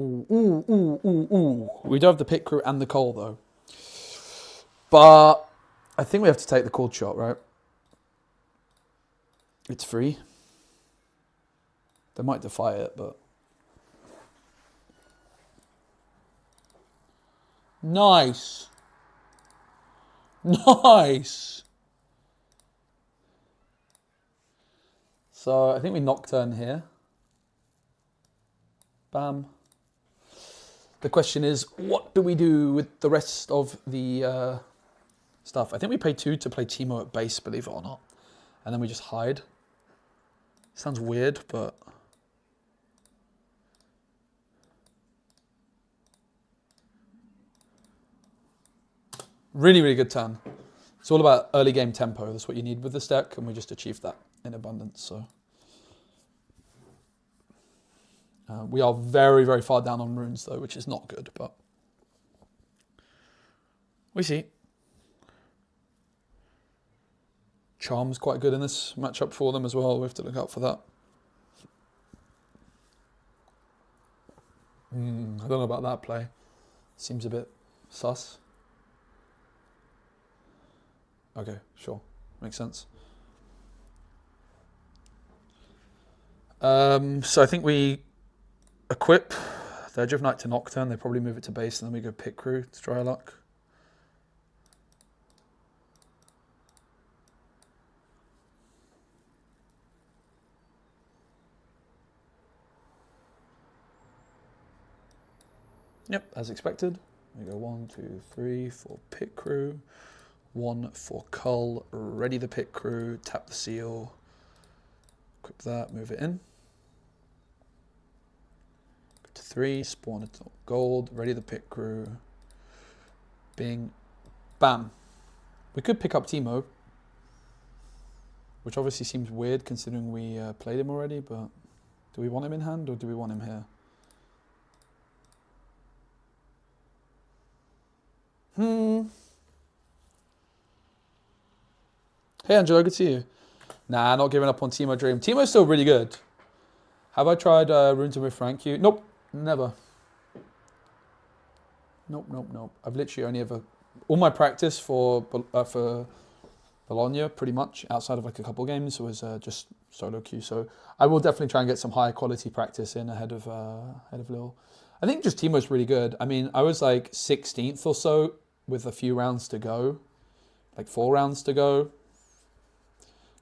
Ooh. We do have the pit crew and the coal though. But I think we have to take the cold shot, right? It's free. They might defy it, but... Nice. Nice. So I think we Nocturne here. Bam. The question is, what do we do with the rest of the stuff? I think we pay 2 to play Teemo at base, believe it or not. And then we just hide. Sounds weird, but... Really, really good turn. It's all about early game tempo. That's what you need with this deck, and we just achieved that in abundance, so... we are very, very far down on runes, though, which is not good, but... We see. Charm's quite good in this matchup for them as well. We have to look out for that. I don't know about that play. Seems a bit sus. Okay, sure. Makes sense. So I think we equip the Edge of Night to Nocturne. They probably move it to base, and then we go Pit Crew to try our luck. Yep, as expected. We go 1, 2, 3 for Pit Crew. 1 for Cull. Ready the Pit Crew. Tap the Seal. Equip that, move it in. Go to 3, spawn a gold, ready the pit crew. Bing, bam. We could pick up Teemo, which obviously seems weird considering we played him already, but do we want him in hand or do we want him here? Hey Angelo, good to see you. Nah, not giving up on Teemo Dream. Teemo's still really good. Have I tried Runes with Frank you? Nope, never. Nope. I've literally only ever... All my practice for Bologna, pretty much, outside of like a couple games, was just solo queue. So I will definitely try and get some high quality practice in ahead of Lille. I think just Teemo's really good. I mean, I was like 16th or so with a few rounds to go. Like 4 rounds to go.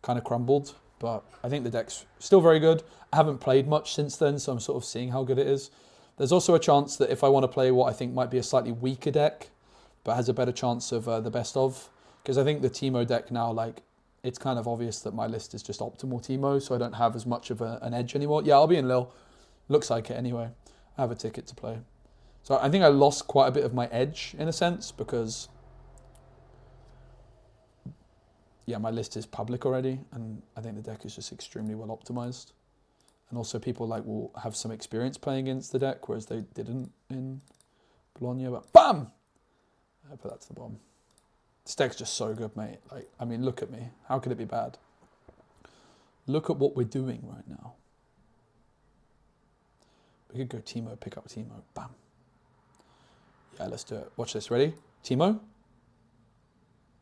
Kind of crumbled, but I think the deck's still very good. I haven't played much since then, so I'm sort of seeing how good it is. There's also a chance that if I want to play what I think might be a slightly weaker deck, but has a better chance of the best of, because I think the Teemo deck now, like, it's kind of obvious that my list is just optimal Teemo, so I don't have as much of an edge anymore. Yeah, I'll be in Lille. Looks like it anyway. I have a ticket to play. So I think I lost quite a bit of my edge, in a sense, because... yeah, my list is public already, and I think the deck is just extremely well optimized. And also people like will have some experience playing against the deck, whereas they didn't in Bologna. But BAM! I put that to the bottom. This deck's just so good, mate. Like, I mean, look at me. How could it be bad? Look at what we're doing right now. We could go Teemo, pick up Teemo. Bam. Yeah, let's do it. Watch this. Ready? Teemo.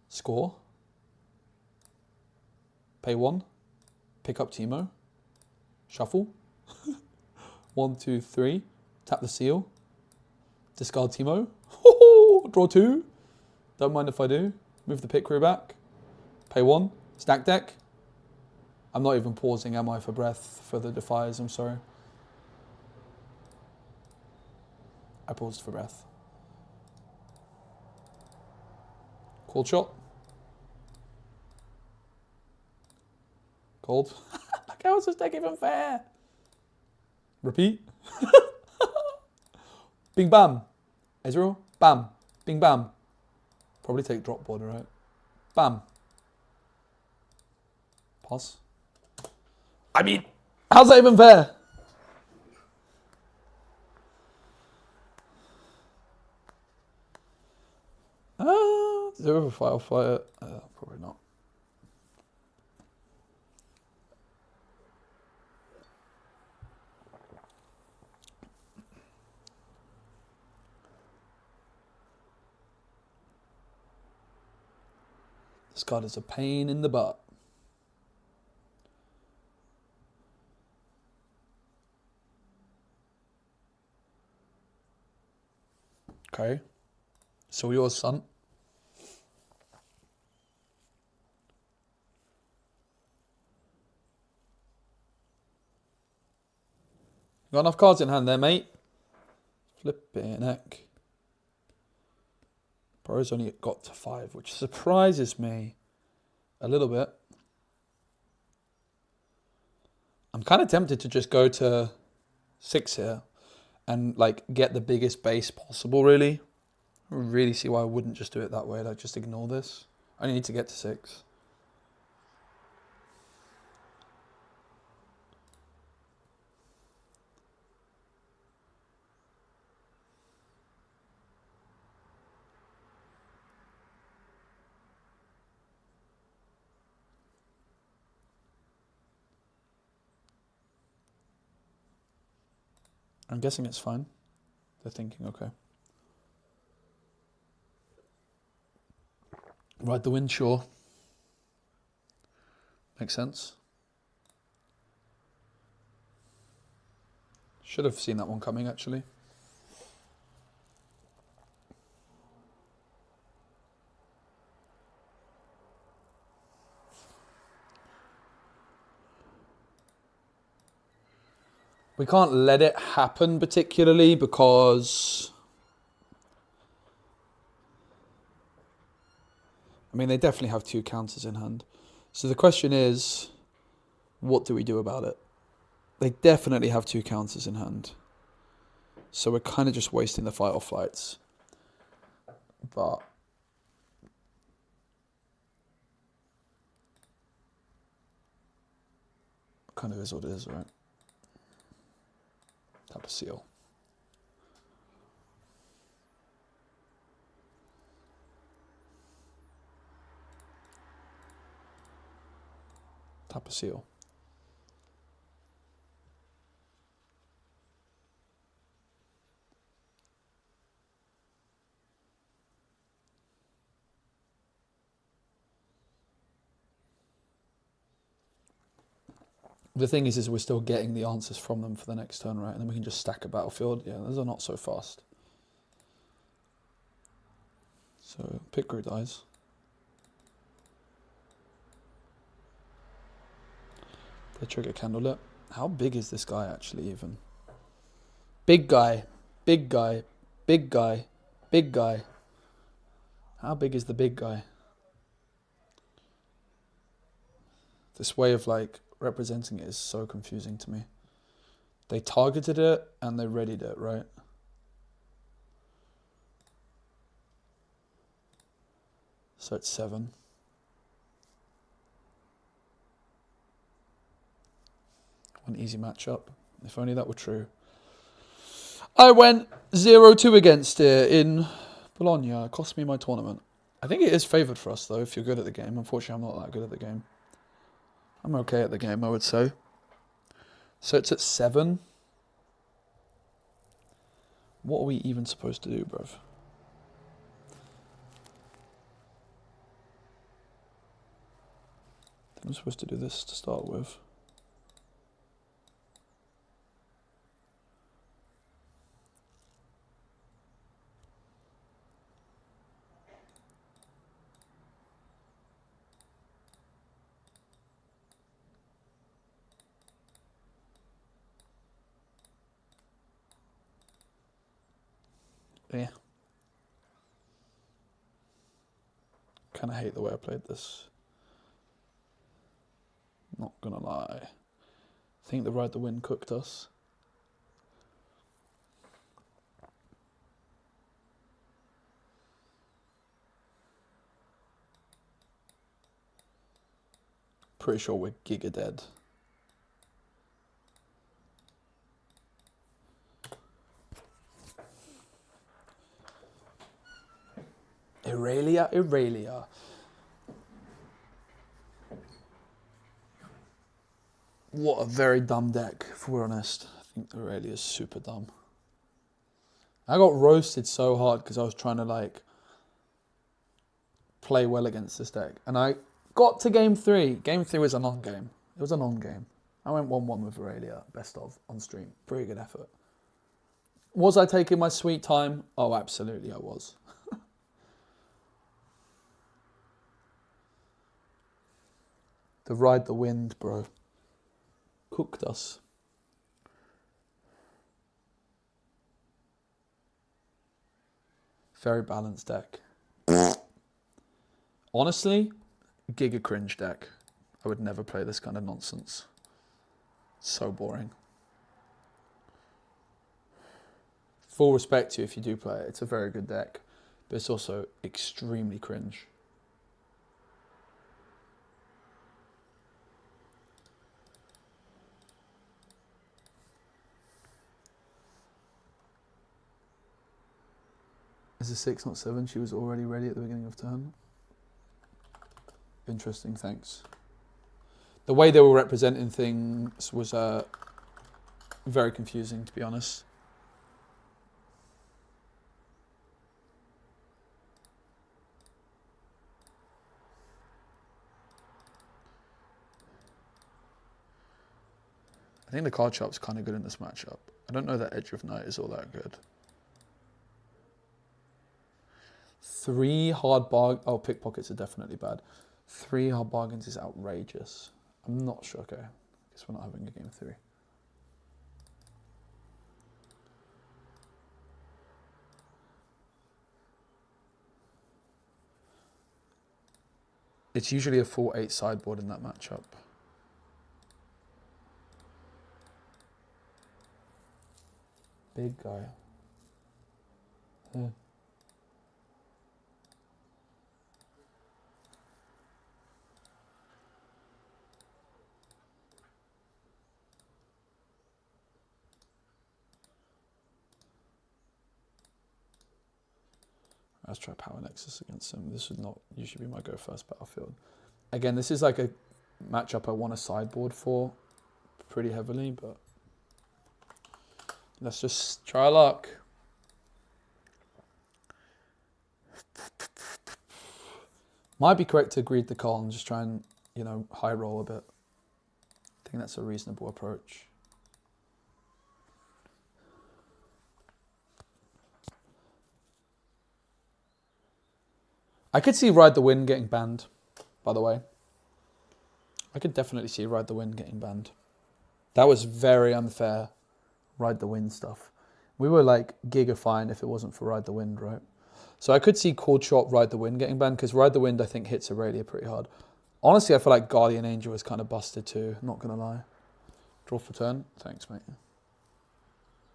Score. Pay 1, pick up Teemo, shuffle, 1, 2, 3, tap the seal, discard Teemo, draw 2, don't mind if I do, move the pit crew back, pay 1, stack deck. I'm not even pausing, am I, for breath for the Defiers, I'm sorry. I paused for breath. Cold shot. Cold. Like, how is this deck even fair? Repeat. Bing bam. Ezreal. Bam. Bing bam. Probably take drop border, right? Bam. Pass. I mean, how's that even fair? Zero for firefighter. Probably not. This card is a pain in the butt. Okay. So yours, son. Got enough cards in hand there, mate. Flipping heck. Bro's only got to 5, which surprises me a little bit. I'm kind of tempted to just go to 6 here and like get the biggest base possible, really. I don't really see why I wouldn't just do it that way, like just ignore this. I only need to get to 6. I'm guessing it's fine. They're thinking, okay. Ride the wind, sure. Makes sense. Should have seen that one coming, actually. We can't let it happen particularly because... I mean, they definitely have 2 counters in hand. So the question is, What do we do about it? They definitely have 2 counters in hand. So we're kind of just wasting the fight or flights. But kind of is what it is, right? Tap a seal. Tap a seal. The thing is we're still getting the answers from them for the next turn, right? And then we can just stack a battlefield. Yeah, those are not so fast. So Pickery dies. They trigger Candlelit. How big is this guy actually even? Big guy, big guy, big guy, big guy. How big is the big guy? This way of like representing it is so confusing to me. They targeted it and they readied it, right? So it's 7. An easy matchup. If only that were true. I went 0-2 against it in Bologna. It cost me my tournament. I think it is favoured for us, though, if you're good at the game. Unfortunately, I'm not that good at the game. I'm okay at the game, I would say. So it's at 7. What are we even supposed to do, bruv? I think I'm supposed to do this to start with. Yeah. Kind of hate the way I played this. Not gonna lie. I think the Ride the Wind cooked us. Pretty sure we're giga dead. Aurelia, Aurelia. What a very dumb deck, if we're honest. I think Aurelia is super dumb. I got roasted so hard because I was trying to like play well against this deck. And I got to game 3. Game 3 was a non-game. It was a non-game. I went 1-1 with Aurelia, best of, on stream. Pretty good effort. Was I taking my sweet time? Oh, absolutely I was. The Ride the Wind, bro. Cooked us. Very balanced deck. Honestly, giga cringe deck. I would never play this kind of nonsense. So boring. Full respect to you if you do play it. It's a very good deck. But it's also extremely cringe. Is it 6, not 7? She was already ready at the beginning of turn. Interesting, thanks. The way they were representing things was very confusing, to be honest. I think the card sharp's kind of good in this matchup. I don't know that Edge of Night is all that good. 3 hard bargains. Oh, pickpockets are definitely bad. 3 hard bargains is outrageous. I'm not sure. Okay, guess we're not having a game 3. It's usually a 4-8 sideboard in that matchup. big guy. Yeah. Let's try Power Nexus against him. This would not usually be my go first battlefield. Again, this is like a matchup I want a sideboard for pretty heavily, but let's just try our luck. Might be correct to greed the call and just try and, you know, high roll a bit. I think that's a reasonable approach. I could see Ride the Wind getting banned, by the way. I could definitely see Ride the Wind getting banned. That was very unfair, Ride the Wind stuff. We were like giga-fine if it wasn't for Ride the Wind, right? So I could see Chord Shot, Ride the Wind getting banned, because Ride the Wind, I think, hits Aurelia pretty hard. Honestly, I feel like Guardian Angel is kind of busted too, not going to lie. Draw for turn. Thanks, mate.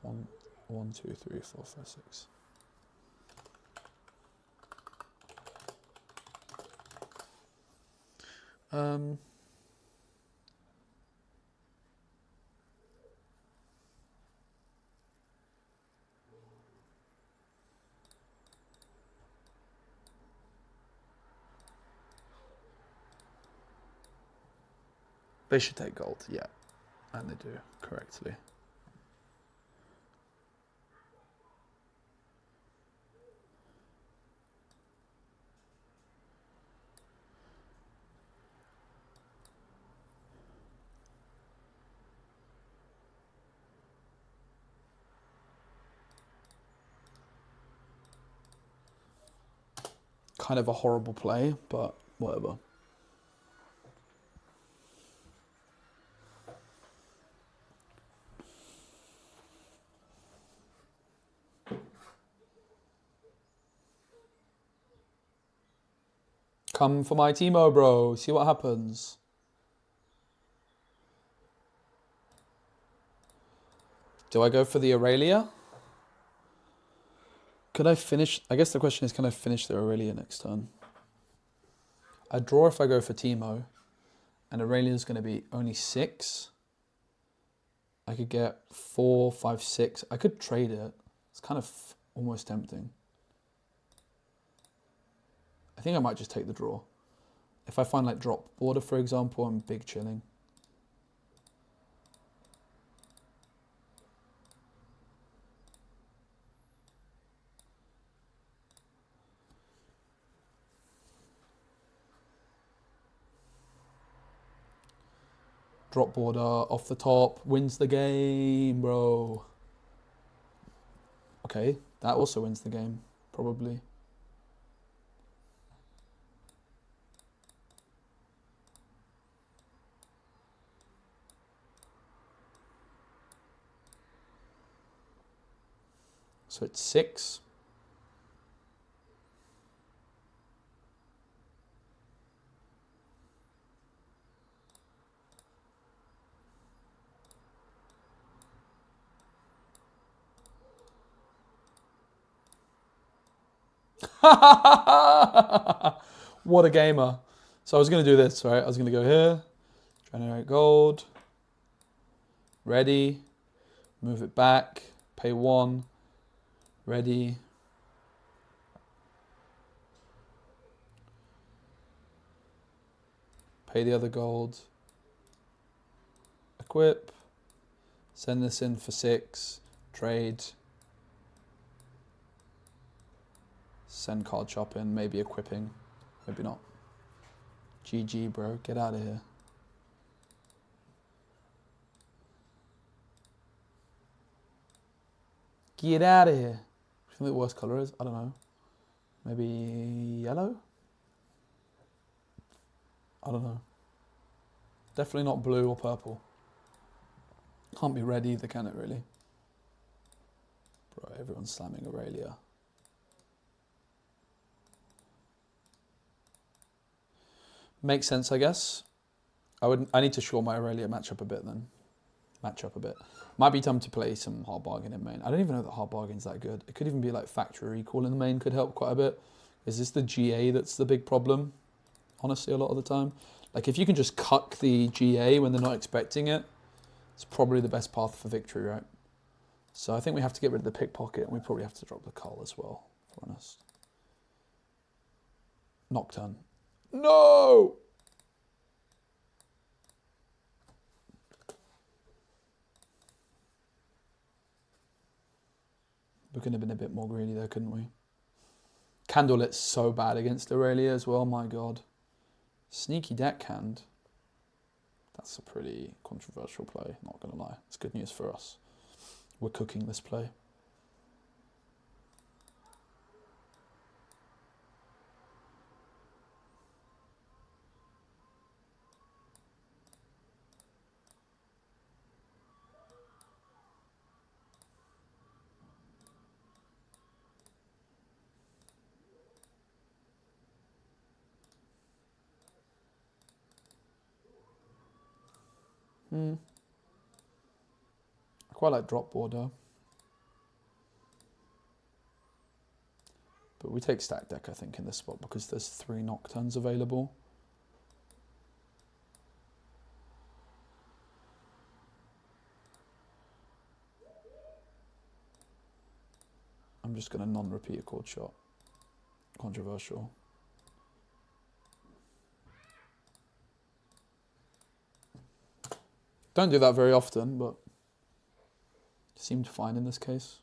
1, 2, 3, 4, 5, 6. They should take gold, yeah. And they do, correctly. Kind of a horrible play, but whatever. Come for my Teemo, bro. See what happens. Do I go for the Aurelia? Could I finish? I guess the question is, can I finish the Aurelia next turn? I draw if I go for Teemo, and Aurelia's going to be only 6. I could get 4, 5, 6. I could trade it. It's kind of almost tempting. I think I might just take the draw. If I find like drop border, for example, I'm big chilling. Drop border off the top, wins the game, bro. Okay, that also wins the game, probably. So it's 6. What a gamer. So I was going to do this, right? I was going to go here, generate gold, ready, move it back, pay 1, ready. Pay the other gold, equip, send this in for 6, trade, send card shop in, maybe equipping, maybe not. GG, bro, get out of here. Get out of here. I think the worst colour is, I don't know, maybe yellow? I don't know. Definitely not blue or purple. Can't be red either, can it really? Bro, everyone's slamming Aurelia. Makes sense, I guess. I need to short my Aurelia matchup a bit then. Matchup a bit. Might be time to play some hard bargain in main. I don't even know that hard bargain's that good. It could even be like factory recall in the main could help quite a bit. Is this the GA that's the big problem? Honestly, a lot of the time. Like if you can just cuck the GA when they're not expecting it, it's probably the best path for victory, right? So I think we have to get rid of the pickpocket and we probably have to drop the cull as well, if we're honest. Nocturne. No! We could have been a bit more greedy there, couldn't we? Candlelight's so bad against Aurelia as well, my god. Sneaky deckhand. That's a pretty controversial play, not going to lie. It's good news for us. We're cooking this play. I quite like drop border. But we take stack deck, I think, in this spot because there's 3 Nocturnes available. I'm just going to non-repeat a chord shot. Controversial. Don't do that very often, but seemed fine in this case.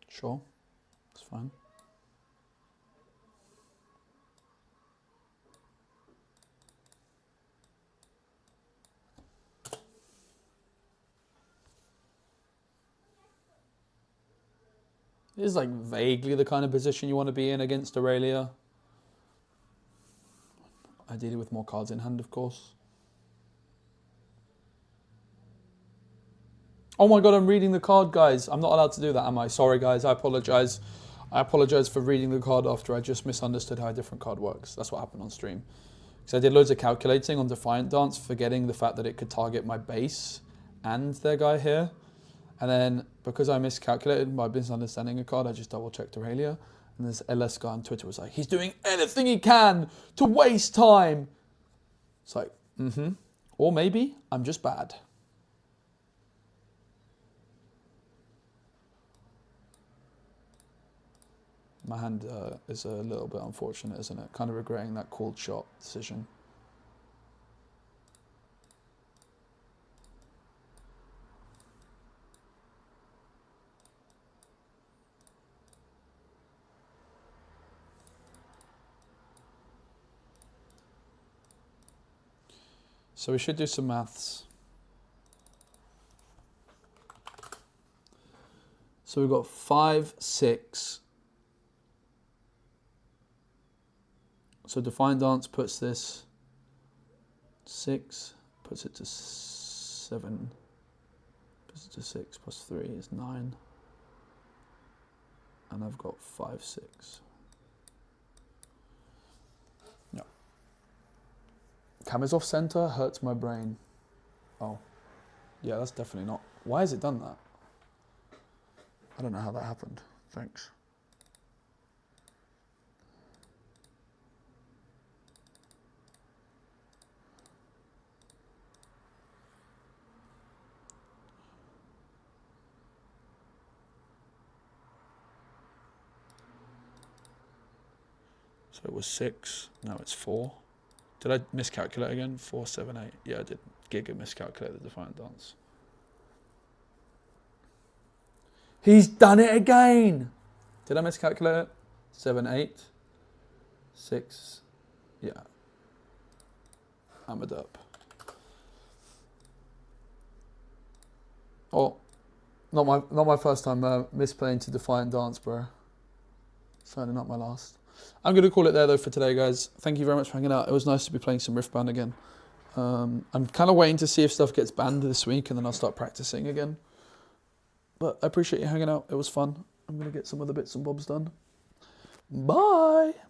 Sure, it's fine. It is like vaguely the kind of position you want to be in against Aurelia. Ideally with more cards in hand, of course. Oh my god, I'm reading the card, guys. I'm not allowed to do that, am I? Sorry, guys, I apologize. I apologize for reading the card after I just misunderstood how a different card works. That's what happened on stream. Because I did loads of calculating on Defiant Dance, forgetting the fact that it could target my base and their guy here. And then, because I miscalculated by misunderstanding a card, I just double-checked Aurelia. And this LS guy on Twitter was like, he's doing anything he can to waste time. It's like, Or maybe I'm just bad. My hand is a little bit unfortunate, isn't it? Kind of regretting that called shot decision. So we should do some maths. So we've got 5, 6. So Defiant Dance puts this 6, puts it to 7, puts it to 6 plus 3 is 9. And I've got 5, 6. Yeah. Cameras off center hurts my brain. Oh, yeah, that's definitely not. Why has it done that? I don't know how that happened. Thanks. So it was 6, now it's 4. Did I miscalculate again? 4, 7, 8. Yeah, I did. Giga miscalculate the Defiant Dance. He's done it again! Did I miscalculate it? 7, 8, 6. Yeah. I'm a derp. Oh, not my first time misplaying to Defiant Dance, bro. Certainly not my last. I'm going to call it there, though, for today, guys. Thank you very much for hanging out. It was nice to be playing some Riftbound again. I'm kind of waiting to see if stuff gets banned this week, and then I'll start practicing again. But I appreciate you hanging out. It was fun. I'm going to get some of the bits and bobs done. Bye!